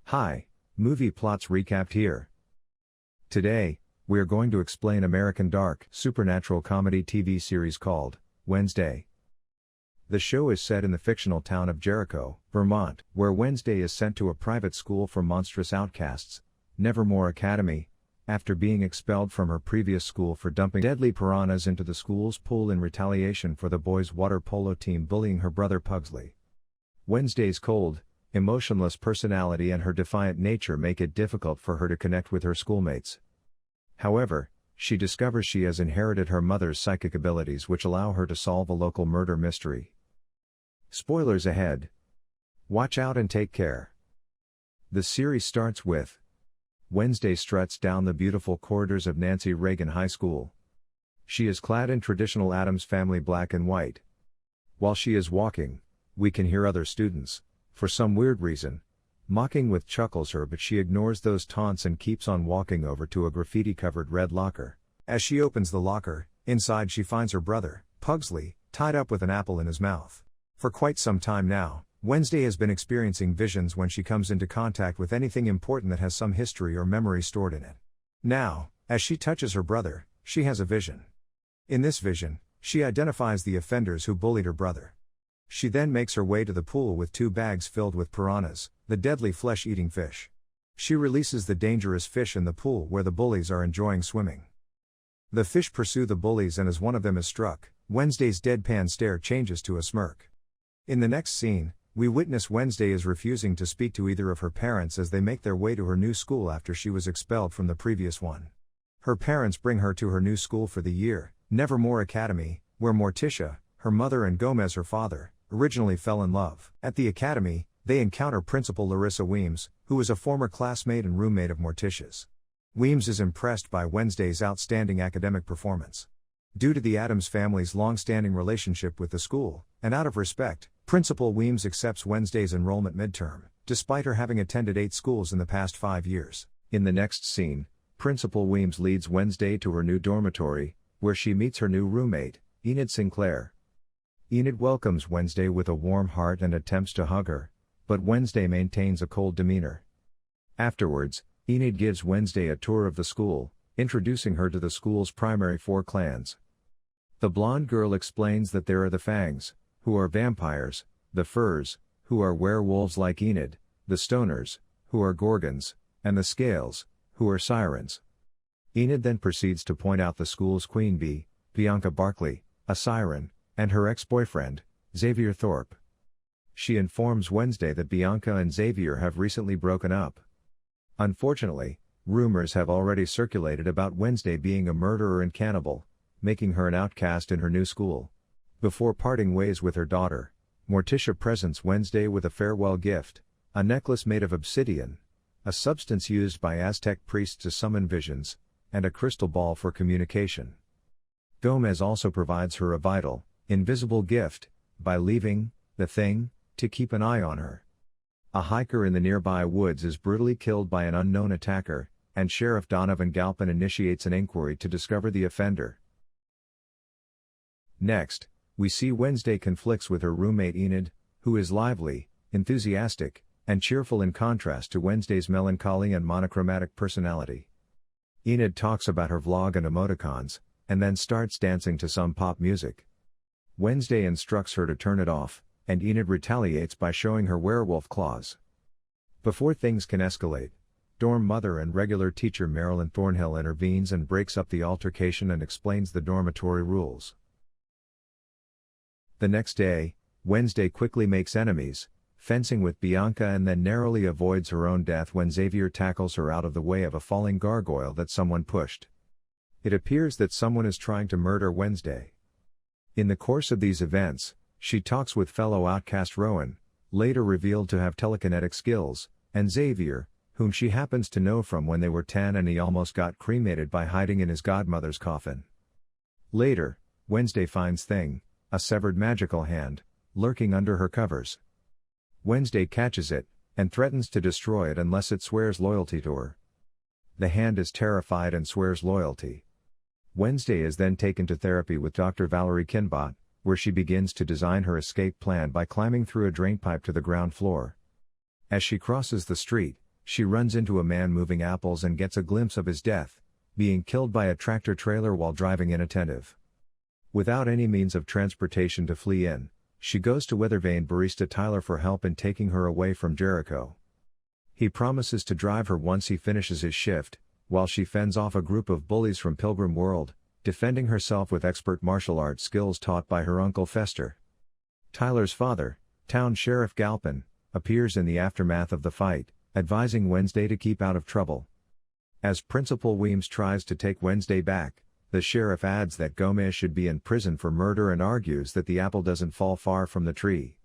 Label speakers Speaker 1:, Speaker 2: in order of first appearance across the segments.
Speaker 1: Hi, movie plots recapped here. Today, we are going to explain American dark, supernatural comedy TV series called Wednesday. The show is set in the fictional town of Jericho, Vermont, where Wednesday is sent to a private school for monstrous outcasts, Nevermore Academy, after being expelled from her previous school for dumping deadly piranhas into the school's pool in retaliation for the boys' water polo team bullying her brother Pugsley. Wednesday's cold, emotionless personality and her defiant nature make it difficult for her to connect with her schoolmates. However, she discovers she has inherited her mother's psychic abilities, which allow her to solve a local murder mystery. Spoilers ahead. Watch out and take care. The series starts with Wednesday struts down the beautiful corridors of Nancy Reagan High School. She is clad in traditional Addams Family black and white. While she is walking, we can hear other students, for some weird reason, mocking with chuckles her, but she ignores those taunts and keeps on walking over to a graffiti-covered red locker. As she opens the locker, inside she finds her brother, Pugsley, tied up with an apple in his mouth. For quite some time now, Wednesday has been experiencing visions when she comes into contact with anything important that has some history or memory stored in it. Now, as she touches her brother, she has a vision. In this vision, she identifies the offenders who bullied her brother. She then makes her way to the pool with 2 bags filled with piranhas, the deadly flesh-eating fish. She releases the dangerous fish in the pool where the bullies are enjoying swimming. The fish pursue the bullies, and as one of them is struck, Wednesday's deadpan stare changes to a smirk. In the next scene, we witness Wednesday is refusing to speak to either of her parents as they make their way to her new school after she was expelled from the previous one. Her parents bring her to her new school for the year, Nevermore Academy, where Morticia, her mother, and Gomez, her father, originally fell in love. At the academy, they encounter Principal Larissa Weems, who is a former classmate and roommate of Morticia's. Weems is impressed by Wednesday's outstanding academic performance. Due to the Addams family's long-standing relationship with the school, and out of respect, Principal Weems accepts Wednesday's enrollment midterm, despite her having attended 8 schools in the past 5 years. In the next scene, Principal Weems leads Wednesday to her new dormitory, where she meets her new roommate, Enid Sinclair. Enid welcomes Wednesday with a warm heart and attempts to hug her, but Wednesday maintains a cold demeanor. Afterwards, Enid gives Wednesday a tour of the school, introducing her to the school's primary 4 clans. The blonde girl explains that there are the Fangs, who are vampires, the Furs, who are werewolves like Enid, the Stoners, who are Gorgons, and the Scales, who are Sirens. Enid then proceeds to point out the school's queen bee, Bianca Barkley, a siren, and her ex-boyfriend, Xavier Thorpe. She informs Wednesday that Bianca and Xavier have recently broken up. Unfortunately, rumors have already circulated about Wednesday being a murderer and cannibal, making her an outcast in her new school. Before parting ways with her daughter, Morticia presents Wednesday with a farewell gift, a necklace made of obsidian, a substance used by Aztec priests to summon visions, and a crystal ball for communication. Gomez also provides her a vital, invisible gift, by leaving the thing to keep an eye on her. A hiker in the nearby woods is brutally killed by an unknown attacker, and Sheriff Donovan Galpin initiates an inquiry to discover the offender. Next, we see Wednesday conflicts with her roommate Enid, who is lively, enthusiastic, and cheerful in contrast to Wednesday's melancholy and monochromatic personality. Enid talks about her vlog and emoticons, and then starts dancing to some pop music. Wednesday instructs her to turn it off, and Enid retaliates by showing her werewolf claws. Before things can escalate, dorm mother and regular teacher Marilyn Thornhill intervenes and breaks up the altercation and explains the dormitory rules. The next day, Wednesday quickly makes enemies, fencing with Bianca, and then narrowly avoids her own death when Xavier tackles her out of the way of a falling gargoyle that someone pushed. It appears that someone is trying to murder Wednesday. In the course of these events, she talks with fellow outcast Rowan, later revealed to have telekinetic skills, and Xavier, whom she happens to know from when they were 10 and he almost got cremated by hiding in his godmother's coffin. Later, Wednesday finds Thing, a severed magical hand, lurking under her covers. Wednesday catches it, and threatens to destroy it unless it swears loyalty to her. The hand is terrified and swears loyalty. Wednesday is then taken to therapy with Dr. Valerie Kinbot, where she begins to design her escape plan by climbing through a drainpipe to the ground floor. As she crosses the street, She runs into a man moving apples and gets a glimpse of his death, being killed by a tractor trailer while driving inattentive. Without any means of transportation to flee in, she goes to weathervane barista Tyler for help in taking her away from Jericho. He promises to drive her once he finishes his shift, while she fends off a group of bullies from Pilgrim World, defending herself with expert martial arts skills taught by her Uncle Fester. Tyler's father, Town Sheriff Galpin, appears in the aftermath of the fight, advising Wednesday to keep out of trouble. As Principal Weems tries to take Wednesday back, the sheriff adds that Gomez should be in prison for murder and argues that the apple doesn't fall far from the tree.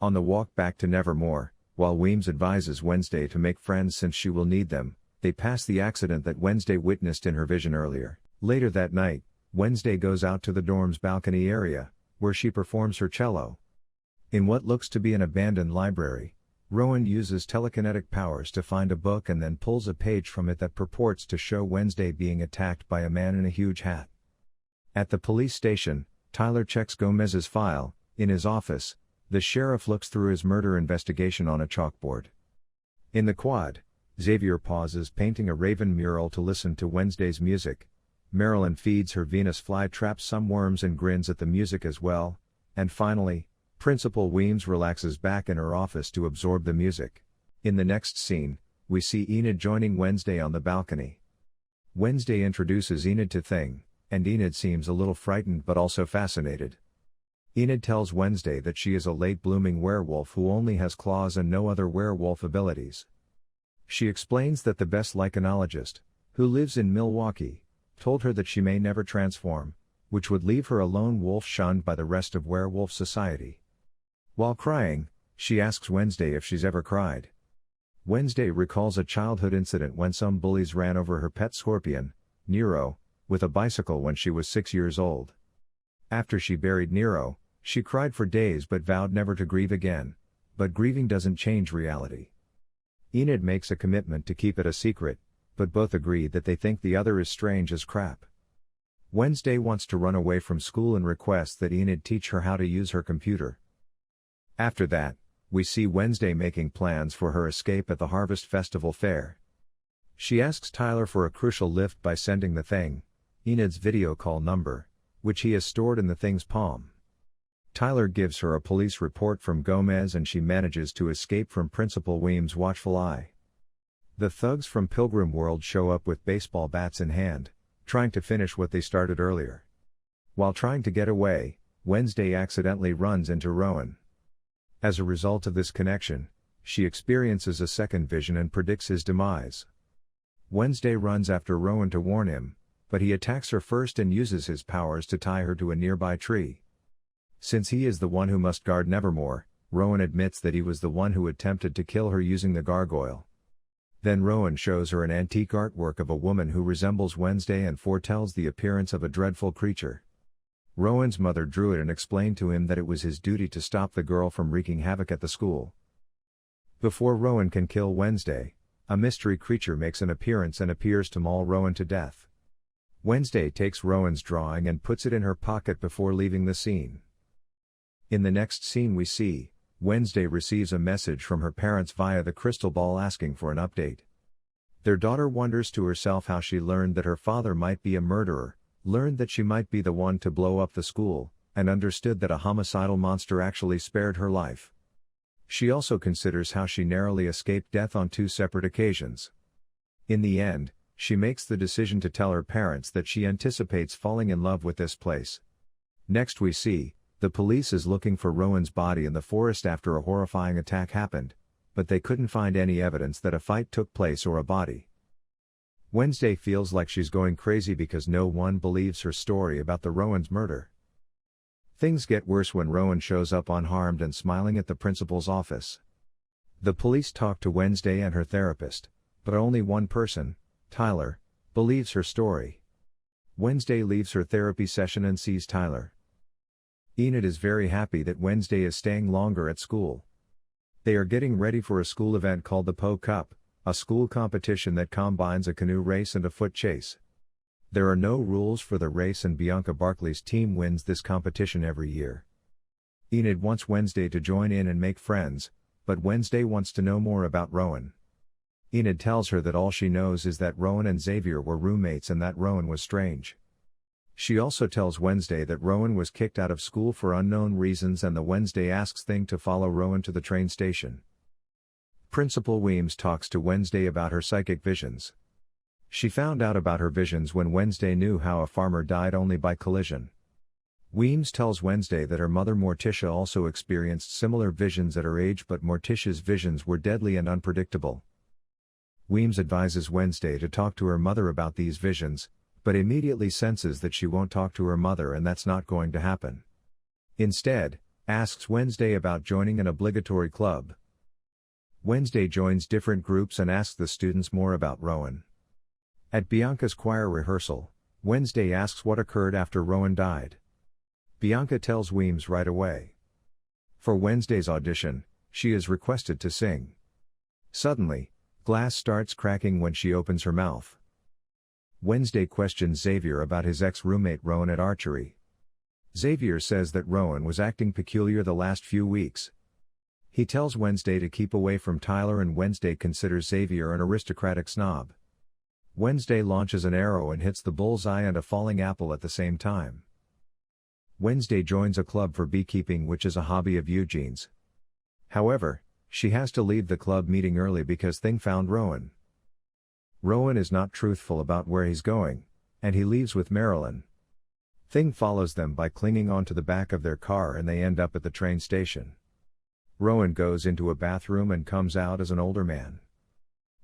Speaker 1: On the walk back to Nevermore, while Weems advises Wednesday to make friends since she will need them, they pass the accident that Wednesday witnessed in her vision earlier. Later that night, Wednesday goes out to the dorm's balcony area, where she performs her cello. In what looks to be an abandoned library, Rowan uses telekinetic powers to find a book and then pulls a page from it that purports to show Wednesday being attacked by a man in a huge hat. At the police station, Tyler checks Gomez's file. In his office, the sheriff looks through his murder investigation on a chalkboard. In the quad, Xavier pauses painting a raven mural to listen to Wednesday's music. Marilyn feeds her Venus flytrap some worms and grins at the music as well, and finally, Principal Weems relaxes back in her office to absorb the music. In the next scene, we see Enid joining Wednesday on the balcony. Wednesday introduces Enid to Thing, and Enid seems a little frightened but also fascinated. Enid tells Wednesday that she is a late-blooming werewolf who only has claws and no other werewolf abilities. She explains that the best lichenologist, who lives in Milwaukee, told her that she may never transform, which would leave her a lone wolf shunned by the rest of werewolf society. While crying, she asks Wednesday if she's ever cried. Wednesday recalls a childhood incident when some bullies ran over her pet scorpion, Nero, with a bicycle when she was 6 years old. After she buried Nero, she cried for days but vowed never to grieve again, but grieving doesn't change reality. Enid makes a commitment to keep it a secret, but both agree that they think the other is strange as crap. Wednesday wants to run away from school and requests that Enid teach her how to use her computer. After that, we see Wednesday making plans for her escape at the Harvest Festival fair. She asks Tyler for a crucial lift by sending the Thing, Enid's video call number, which he has stored in the Thing's palm. Tyler gives her a police report from Gomez and she manages to escape from Principal Weems' watchful eye. The thugs from Pilgrim World show up with baseball bats in hand, trying to finish what they started earlier. While trying to get away, Wednesday accidentally runs into Rowan. As a result of this connection, she experiences a second vision and predicts his demise. Wednesday runs after Rowan to warn him, but he attacks her first and uses his powers to tie her to a nearby tree. Since he is the one who must guard Nevermore, Rowan admits that he was the one who attempted to kill her using the gargoyle. Then Rowan shows her an antique artwork of a woman who resembles Wednesday and foretells the appearance of a dreadful creature. Rowan's mother drew it and explained to him that it was his duty to stop the girl from wreaking havoc at the school. Before Rowan can kill Wednesday, a mystery creature makes an appearance and appears to maul Rowan to death. Wednesday takes Rowan's drawing and puts it in her pocket before leaving the scene. In the next scene we see, Wednesday receives a message from her parents via the crystal ball asking for an update. Their daughter wonders to herself how she learned that her father might be a murderer, learned that she might be the one to blow up the school, and understood that a homicidal monster actually spared her life. She also considers how she narrowly escaped death on 2 separate occasions. In the end, she makes the decision to tell her parents that she anticipates falling in love with this place. Next we see, the police is looking for Rowan's body in the forest after a horrifying attack happened, but they couldn't find any evidence that a fight took place or a body. Wednesday feels like she's going crazy because no one believes her story about the Rowan's murder. Things get worse when Rowan shows up unharmed and smiling at the principal's office. The police talk to Wednesday and her therapist, but only one person, Tyler, believes her story. Wednesday leaves her therapy session and sees Tyler. Enid is very happy that Wednesday is staying longer at school. They are getting ready for a school event called the Po Cup, a school competition that combines a canoe race and a foot chase. There are no rules for the race and Bianca Barkley's team wins this competition every year. Enid wants Wednesday to join in and make friends, but Wednesday wants to know more about Rowan. Enid tells her that all she knows is that Rowan and Xavier were roommates and that Rowan was strange. She also tells Wednesday that Rowan was kicked out of school for unknown reasons, and the Wednesday asks Thing to follow Rowan to the train station. Principal Weems talks to Wednesday about her psychic visions. She found out about her visions when Wednesday knew how a farmer died only by collision. Weems tells Wednesday that her mother Morticia also experienced similar visions at her age, but Morticia's visions were deadly and unpredictable. Weems advises Wednesday to talk to her mother about these visions, but immediately senses that she won't talk to her mother and that's not going to happen. Instead, asks Wednesday about joining an obligatory club. Wednesday joins different groups and asks the students more about Rowan. At Bianca's choir rehearsal, Wednesday asks what occurred after Rowan died. Bianca tells Weems right away. For Wednesday's audition, she is requested to sing. Suddenly, glass starts cracking when she opens her mouth. Wednesday questions Xavier about his ex-roommate Rowan at archery. Xavier says that Rowan was acting peculiar the last few weeks. He tells Wednesday to keep away from Tyler, and Wednesday considers Xavier an aristocratic snob. Wednesday launches an arrow and hits the bullseye and a falling apple at the same time. Wednesday joins a club for beekeeping, which is a hobby of Eugene's. However, she has to leave the club meeting early because Thing found Rowan. Rowan is not truthful about where he's going, and he leaves with Marilyn. Thing follows them by clinging onto the back of their car and they end up at the train station. Rowan goes into a bathroom and comes out as an older man.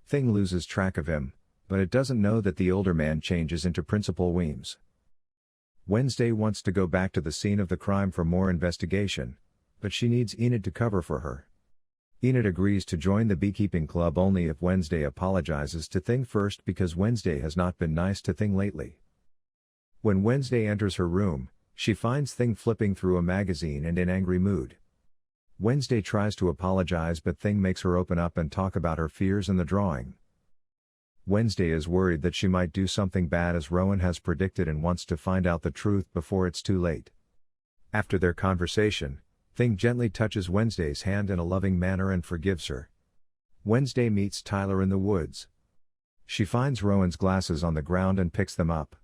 Speaker 1: Thing loses track of him, but it doesn't know that the older man changes into Principal Weems. Wednesday wants to go back to the scene of the crime for more investigation, but she needs Enid to cover for her. Enid agrees to join the beekeeping club only if Wednesday apologizes to Thing first, because Wednesday has not been nice to Thing lately. When Wednesday enters her room, she finds Thing flipping through a magazine and in angry mood. Wednesday tries to apologize, but Thing makes her open up and talk about her fears and the drawing. Wednesday is worried that she might do something bad as Rowan has predicted and wants to find out the truth before it's too late. After their conversation, Thing gently touches Wednesday's hand in a loving manner and forgives her. Wednesday meets Tyler in the woods. She finds Rowan's glasses on the ground and picks them up.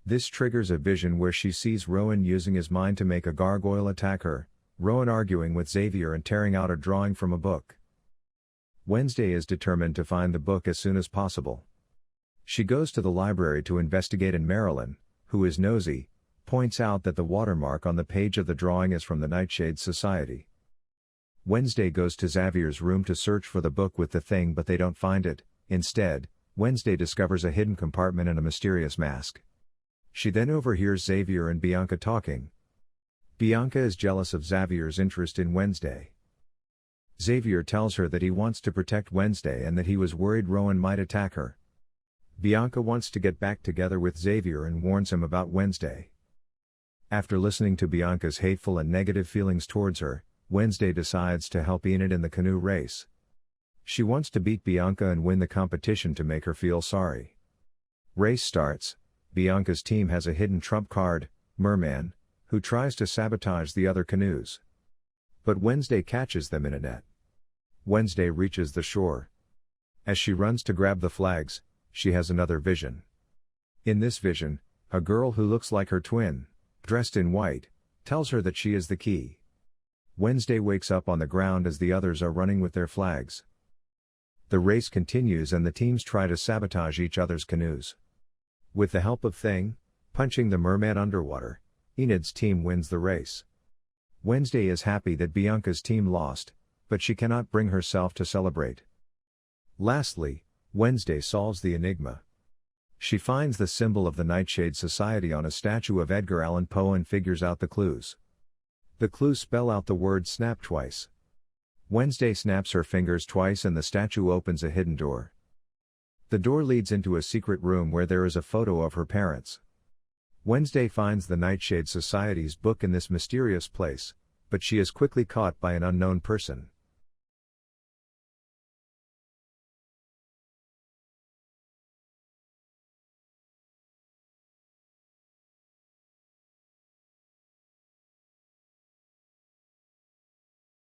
Speaker 1: This triggers a vision where she sees Rowan using his mind to make a gargoyle attack her, Rowan arguing with Xavier and tearing out a drawing from a book. Wednesday is determined to find the book as soon as possible. She goes to the library to investigate, and Marilyn, who is nosy, points out that the watermark on the page of the drawing is from the Nightshade Society. Wednesday goes to Xavier's room to search for the book with the Thing, but they don't find it. Instead, Wednesday discovers a hidden compartment and a mysterious mask. She then overhears Xavier and Bianca talking. Bianca is jealous of Xavier's interest in Wednesday. Xavier tells her that he wants to protect Wednesday and that he was worried Rowan might attack her. Bianca wants to get back together with Xavier and warns him about Wednesday. After listening to Bianca's hateful and negative feelings towards her, Wednesday decides to help Enid in the canoe race. She wants to beat Bianca and win the competition to make her feel sorry. Race starts. Bianca's team has a hidden trump card, Merman, who tries to sabotage the other canoes. But Wednesday catches them in a net. Wednesday reaches the shore. As she runs to grab the flags, she has another vision. In this vision, a girl who looks like her twin, dressed in white, tells her that she is the key. Wednesday wakes up on the ground as the others are running with their flags. The race continues and the teams try to sabotage each other's canoes. With the help of Thing, punching the merman underwater, Enid's team wins the race. Wednesday is happy that Bianca's team lost, but she cannot bring herself to celebrate. Lastly, Wednesday solves the enigma. She finds the symbol of the Nightshade Society on a statue of Edgar Allan Poe and figures out the clues. The clues spell out the word snap twice. Wednesday snaps her fingers twice and the statue opens a hidden door. The door leads into a secret room where there is a photo of her parents. Wednesday finds the Nightshade Society's book in this mysterious place, but she is quickly caught by an unknown person.